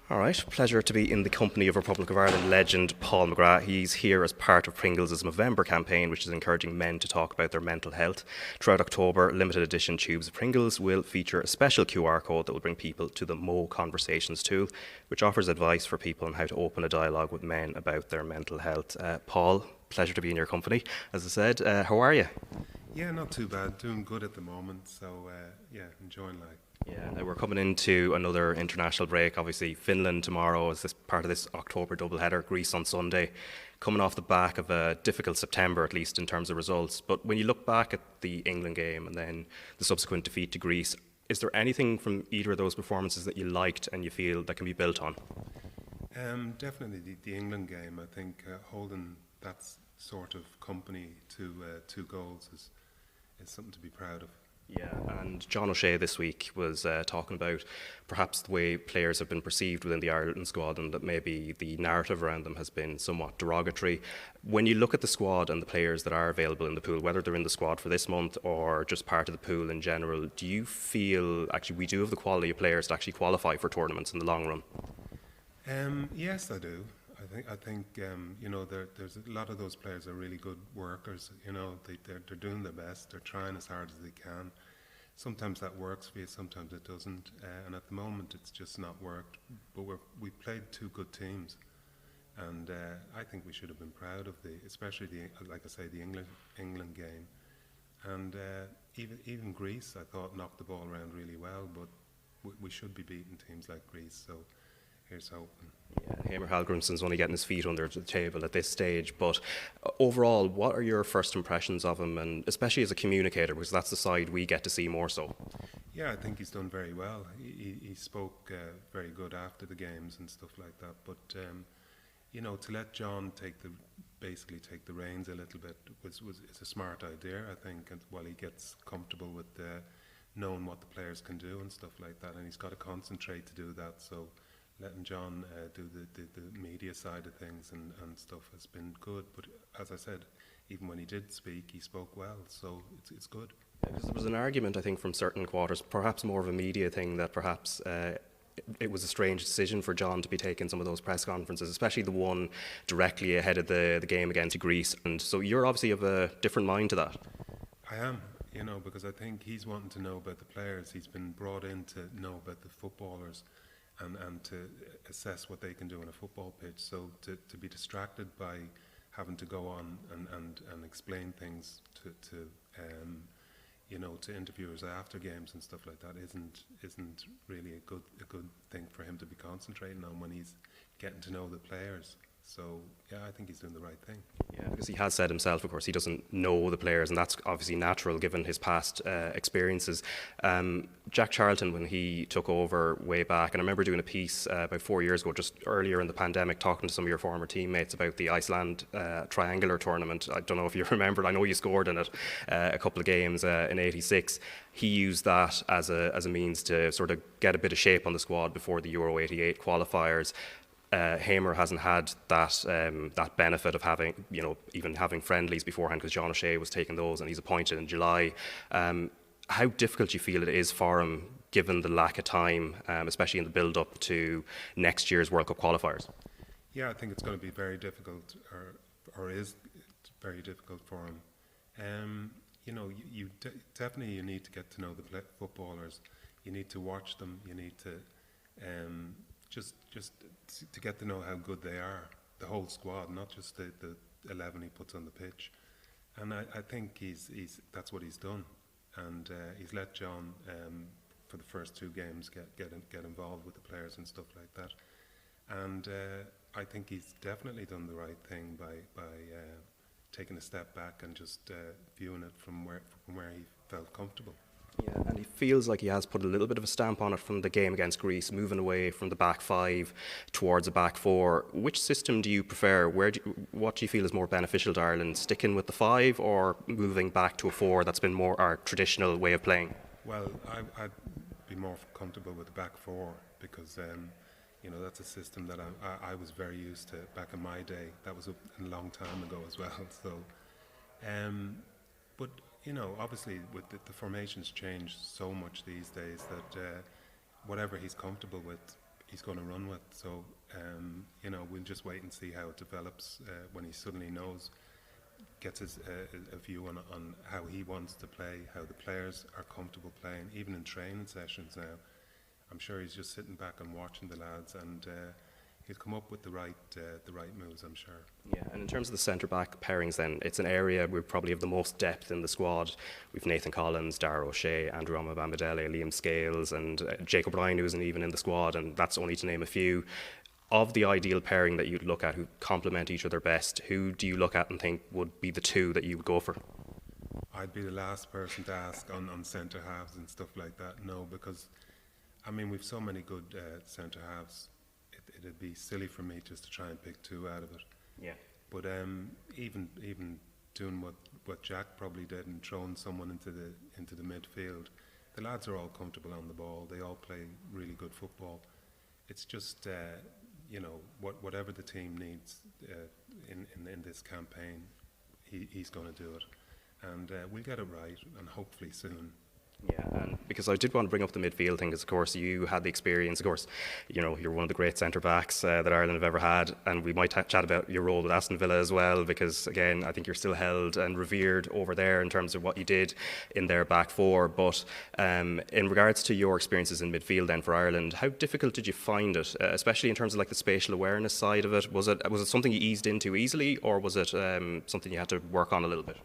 All right, pleasure to be in the company of Republic of Ireland legend Paul McGrath. He's here as part of Pringles' Movember campaign, which is encouraging men to talk about their mental health. Throughout October, limited edition tubes of Pringles will feature a special QR code that will bring people to the Mo Conversations tool, which offers advice for people on how to open a dialogue with men about their mental health. Paul, pleasure to be in your company. As I said, how are you? Yeah, not too bad. Doing good at the moment. So, yeah, enjoying life. Yeah, now we're coming into another international break. Obviously, Finland tomorrow is this part of this October doubleheader, Greece on Sunday, coming off the back of a difficult September, at least in terms of results. But when you look back at the England game and then the subsequent defeat to Greece, is there anything from either of those performances that you liked and you feel that can be built on? Definitely the England game. I think holding that sort of company to 2 goals is something to be proud of. Yeah, and John O'Shea this week was talking about perhaps the way players have been perceived within the Ireland squad and that maybe the narrative around them has been somewhat derogatory. When you look at the squad and the players that are available in the pool, whether they're in the squad for this month or just part of the pool in general, do you feel actually we do have the quality of players to actually qualify for tournaments in the long run? Yes, I do. I think there's a lot of those players are really good workers. They're doing their best. They're trying as hard as they can. Sometimes that works for you, sometimes it doesn't. And at the moment, it's just not worked. But we played two good teams, and I think we should have been proud of especially like I say, the England game, and even Greece. I thought knocked the ball around really well, but we should be beating teams like Greece. So. Here's hoping. Yeah, Heimir Hallgrimsson's only getting his feet under the table at this stage, but overall, what are your first impressions of him, and especially as a communicator, because that's the side we get to see more so? Yeah, I think he's done very well. He spoke very good after the games and stuff like that, but to let John basically take the reins a little bit is a smart idea, I think, and while he gets comfortable with knowing what the players can do and stuff like that, and he's got to concentrate to do that, so letting John do the media side of things and stuff has been good. But as I said, even when he did speak, he spoke well, so it's good. Yeah, because there was an argument, I think, from certain quarters, perhaps more of a media thing, that perhaps it was a strange decision for John to be taking some of those press conferences, especially the one directly ahead of the game against Greece. And so you're obviously of a different mind to that. I am, because I think he's wanting to know about the players. He's been brought in to know about the footballers and to assess what they can do on a football pitch. So to be distracted by having to go on and explain things to interviewers after games and stuff like that isn't really a good thing for him to be concentrating on when he's getting to know the players. So, yeah, I think he's doing the right thing. Yeah, because he has said himself, of course, he doesn't know the players, and that's obviously natural given his past experiences. Jack Charlton, when he took over way back, and I remember doing a piece about 4 years ago, just earlier in the pandemic, talking to some of your former teammates about the Iceland triangular tournament. I don't know if you remember, I know you scored in it a couple of games in '86. He used that as a means to sort of get a bit of shape on the squad before the Euro '88 qualifiers. Heimir hasn't had that benefit of having, even having friendlies beforehand, because John O'Shea was taking those and he's appointed in July. How difficult do you feel it is for him, given the lack of time, especially in the build-up to next year's World Cup qualifiers? Yeah, I think it's going to be very difficult, or is very difficult for him. Definitely you need to get to know the footballers. You need to watch them. You need to just to get to know how good they are, the whole squad, not just the 11 he puts on the pitch. And I think that's what he's done, and he's let John for the first 2 games get involved with the players and stuff like that. And I think he's definitely done the right thing by taking a step back and just viewing it from where he felt comfortable. Yeah, and he feels like he has put a little bit of a stamp on it from the game against Greece, moving away from the back 5 towards a back 4. Which system do you prefer? What do you feel is more beneficial to Ireland, sticking with the 5 or moving back to a 4 that's been more our traditional way of playing? Well, I'd be more comfortable with the back 4 because that's a system that I was very used to back in my day. That was a long time ago as well. So, but obviously with the formations change so much these days that whatever he's comfortable with, he's going to run with. So you know, we'll just wait and see how it develops when he suddenly knows, gets a view on how he wants to play, how the players are comfortable playing, even in training sessions now. I'm sure he's just sitting back and watching the lads, and he'll come up with the right moves, I'm sure. Yeah, and in terms of the centre-back pairings then, it's an area we probably have the most depth in the squad. We've Nathan Collins, Dara O'Shea, Andrew Bambadele, Liam Scales, and Jake O'Brien, who isn't even in the squad, and that's only to name a few. Of the ideal pairing that you'd look at, who complement each other best, who do you look at and think would be the two that you would go for? I'd be the last person to ask on centre halves and stuff like that. No, because I mean, we've so many good centre halves. It'd be silly for me just to try and pick two out of it. Yeah. But even doing what Jack probably did and throwing someone into the midfield, the lads are all comfortable on the ball. They all play really good football. It's just you know, whatever the team needs in this campaign, he's going to do it, and we'll get it right, and hopefully soon. Yeah, and because I did want to bring up the midfield thing, because of course you had the experience. Of course, you know, you're one of the great centre backs that Ireland have ever had, and we might chat about your role with Aston Villa as well, because again, I think you're still held and revered over there in terms of what you did in their back four. But in regards to your experiences in midfield then for Ireland, how difficult did you find it, especially in terms of like the spatial awareness side of it? Was it something you eased into easily, or was it something you had to work on a little bit?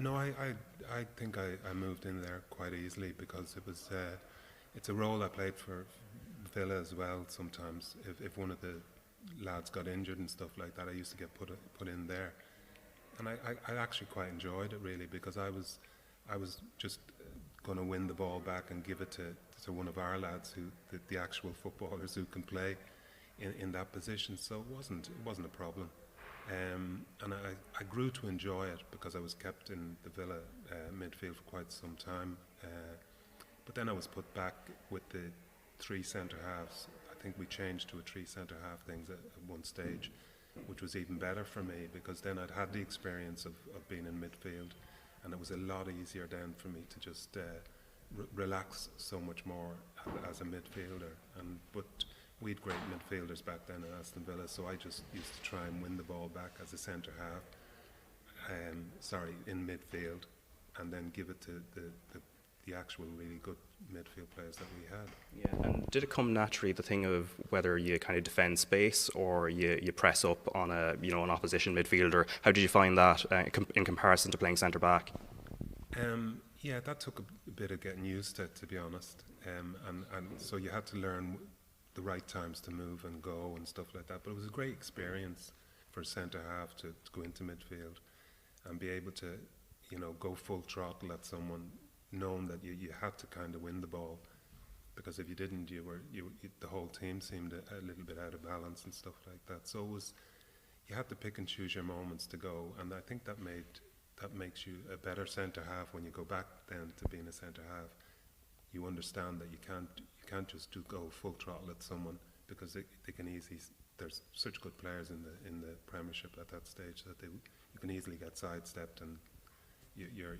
No, I think I moved in there quite easily, because it was it's a role I played for Villa as well. Sometimes if one of the lads got injured and stuff like that, I used to get put in there, and I actually quite enjoyed it really, because I was just going to win the ball back and give it to one of our lads, who the actual footballers who can play in that position. So it wasn't a problem. And I grew to enjoy it, because I was kept in the Villa midfield for quite some time. But then I was put back with the three centre halves. I think we changed to a three centre half things at one stage, which was even better for me, because then I'd had the experience of being in midfield, and it was a lot easier then for me to just relax so much more as a midfielder. But we had great midfielders back then at Aston Villa, so I just used to try and win the ball back as a centre half, in midfield, and then give it to the actual really good midfield players that we had. Yeah, and did it come naturally, the thing of whether you kind of defend space or you press up on an opposition midfielder? How did you find that in comparison to playing centre back? Yeah, that took a bit of getting used to be honest, and so you had to learn the right times to move and go and stuff like that. But it was a great experience for a centre half to go into midfield and be able to, you know, go full throttle at someone, knowing that you had to kind of win the ball, because if you didn't, the whole team seemed a little bit out of balance and stuff like that. So you had to pick and choose your moments to go, and I think that makes you a better centre half when you go back then to being a centre half. You understand that you can't just go full throttle at someone, because they can easily. There's such good players in the Premiership at that stage that you can easily get sidestepped, and you're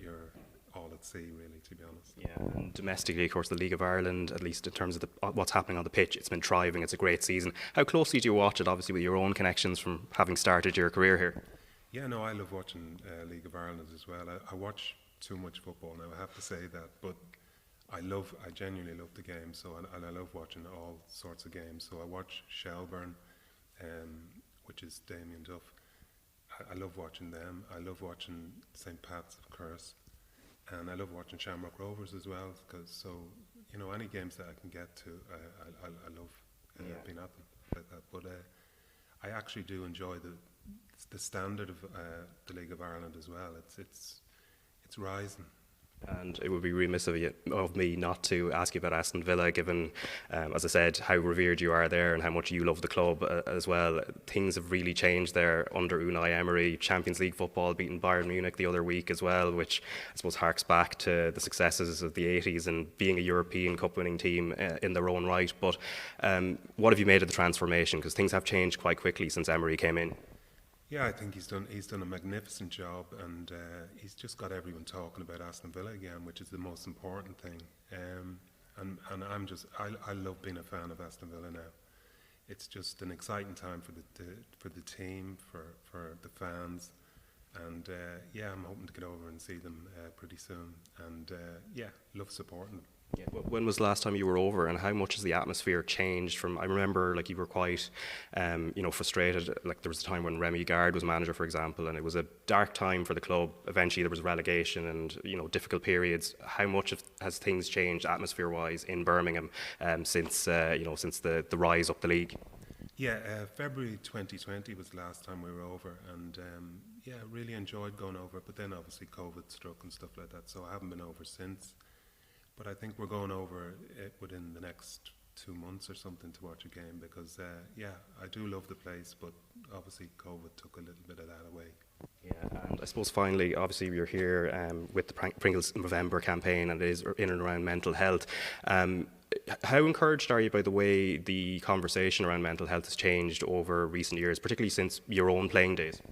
all at sea really, to be honest. Yeah, and domestically, of course, the League of Ireland, at least in terms of what's happening on the pitch, it's been thriving. It's a great season. How closely do you watch it? Obviously, with your own connections from having started your career here. Yeah, no, I love watching League of Ireland as well. I watch too much football now, I have to say that, but I genuinely love the game. So, and I love watching all sorts of games. So I watch Shelbourne, which is Damien Duff. I love watching them. I love watching St. Pat's, of course, and I love watching Shamrock Rovers as well. So you know, any games that I can get to, I love being at them like that. But I actually do enjoy the standard of the League of Ireland as well. It's rising. And it would be remiss of me not to ask you about Aston Villa, given, as I said, how revered you are there and how much you love the club as well. Things have really changed there under Unai Emery. Champions League football, beating Bayern Munich the other week as well, which I suppose harks back to the successes of the 80s and being a European Cup winning team in their own right. But what have you made of the transformation? Because things have changed quite quickly since Emery came in. Yeah, I think he's done a magnificent job, and he's just got everyone talking about Aston Villa again, which is the most important thing. and I love being a fan of Aston Villa now. It's just an exciting time for the team, for the fans, and yeah, I'm hoping to get over and see them pretty soon. And yeah, love supporting them. Yeah. When was the last time you were over, and how much has the atmosphere changed from? I remember, like, you were quite, frustrated. Like, there was a time when Remy Gard was manager, for example, and it was a dark time for the club. Eventually, there was relegation and difficult periods. How much has things changed atmosphere-wise in Birmingham since the rise up the league? Yeah, February 2020 was the last time we were over, and yeah, really enjoyed going over. But then obviously COVID struck and stuff like that, so I haven't been over since. But I think we're going over it within the next 2 months or something to watch a game, because yeah, I do love the place, but obviously COVID took a little bit of that away. Yeah, and I suppose finally, obviously you're here with the Pringles Movember campaign, and it is in and around mental health. How encouraged are you by the way the conversation around mental health has changed over recent years, particularly since your own playing days?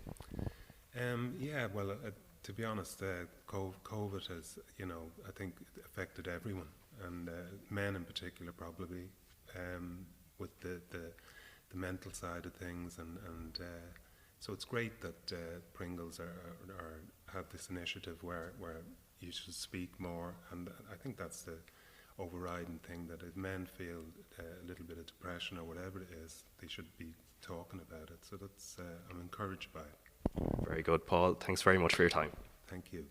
Yeah, well, to be honest, COVID has, I think affected everyone, and men in particular probably, with the mental side of things, and so it's great that Pringles have this initiative where you should speak more, and I think that's the overriding thing, that if men feel a little bit of depression or whatever it is, they should be talking about it. So that's I'm encouraged by it. Very good, Paul. Thanks very much for your time. Thank you.